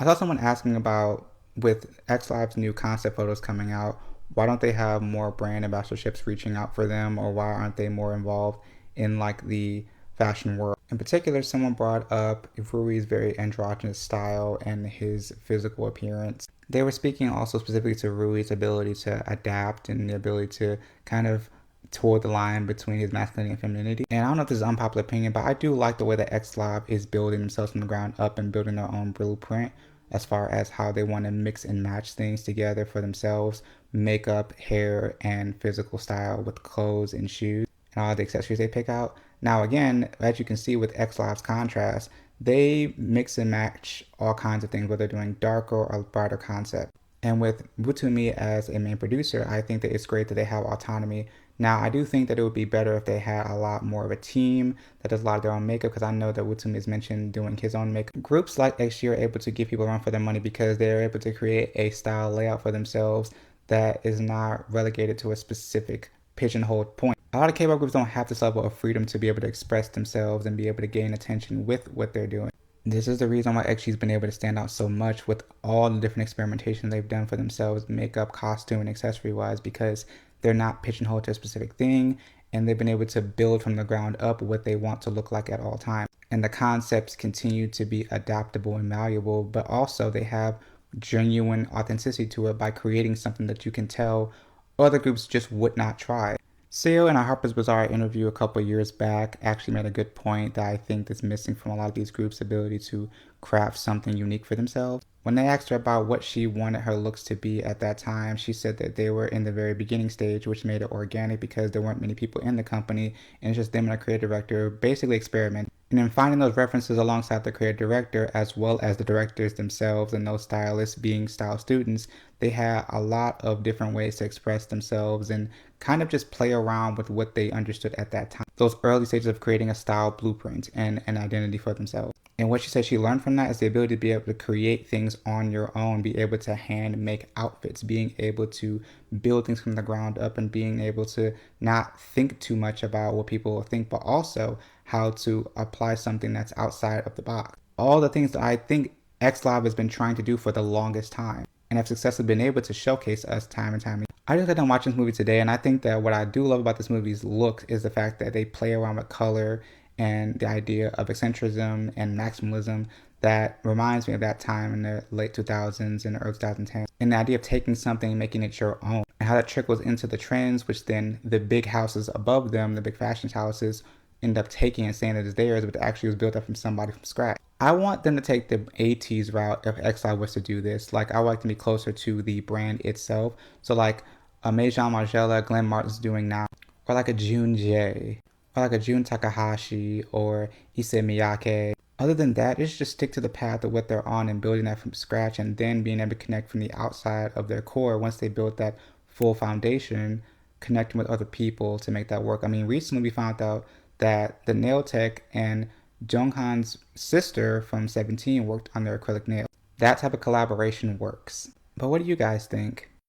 I saw someone asking about, with XLOV's new concept photos coming out, why don't they have more brand ambassadorships reaching out for them, or why aren't they more involved in like the fashion world? In particular, someone brought up Rui's very androgynous style and his physical appearance. They were speaking also specifically to Rui's ability to adapt and the ability to kind of toward the line between his masculinity and femininity. And I don't know if this is an unpopular opinion, but I do like the way that XLOV is building themselves from the ground up and building their own blueprint as far as how they want to mix and match things together for themselves: makeup, hair, and physical style with clothes and shoes and all the accessories they pick out. Now, again, as you can see with XLOV's contrast, they mix and match all kinds of things, whether they're doing darker or brighter concept. And with Butumi as a main producer, I think that it's great that they have autonomy. Now, I do think that it would be better if they had a lot more of a team that does a lot of their own makeup, because I know that Butumi is mentioned doing his own makeup. Groups like XG are able to give people a run for their money because they're able to create a style layout for themselves that is not relegated to a specific pigeonholed point. A lot of K-pop groups don't have this level of freedom to be able to express themselves and be able to gain attention with what they're doing. This is the reason why XG's been able to stand out so much with all the different experimentations they've done for themselves, makeup, costume, and accessory wise, because they're not pigeonholed to a specific thing, and they've been able to build from the ground up what they want to look like at all times. And the concepts continue to be adaptable and malleable, but also they have genuine authenticity to it by creating something that you can tell other groups just would not try. Seo in a Harper's Bazaar interview a couple years back actually made a good point that I think is missing from a lot of these groups' ability to craft something unique for themselves. When they asked her about what she wanted her looks to be at that time, she said that they were in the very beginning stage, which made it organic because there weren't many people in the company, and it's just them and a creative director basically experimenting. And then finding those references alongside the creative director, as well as the directors themselves and those stylists being style students, they had a lot of different ways to express themselves and kind of just play around with what they understood at that time. Those early stages of creating a style blueprint and an identity for themselves. And what she said she learned from that is the ability to be able to create things on your own, be able to hand make outfits, being able to build things from the ground up, and being able to not think too much about what people will think, but also how to apply something that's outside of the box. All the things that I think XLOV has been trying to do for the longest time and have successfully been able to showcase us time and time again. I just got done watching this movie today, and I think that what I do love about this movie's look is the fact that they play around with color and the idea of eccentricism and maximalism that reminds me of that time in the late 2000s and early 2010s. And the idea of taking something and making it your own, and how that trickles into the trends, which then the big houses above them, the big fashion houses, end up taking and saying that it's theirs, but it actually was built up from somebody from scratch. I want them to take the 80s route if XI was to do this. Like, I would like to be closer to the brand itself. So like a Maison Margiela Glenn Martin's doing now, or like a June J, or like a Jun Takahashi or Issey Miyake. Other than that, it's just stick to the path of what they're on and building that from scratch, and then being able to connect from the outside of their core once they build that full foundation, connecting with other people to make that work. I mean, recently we found out that the nail tech and Jonghan's sister from 17 worked on their acrylic nails. That type of collaboration works. But what do you guys think?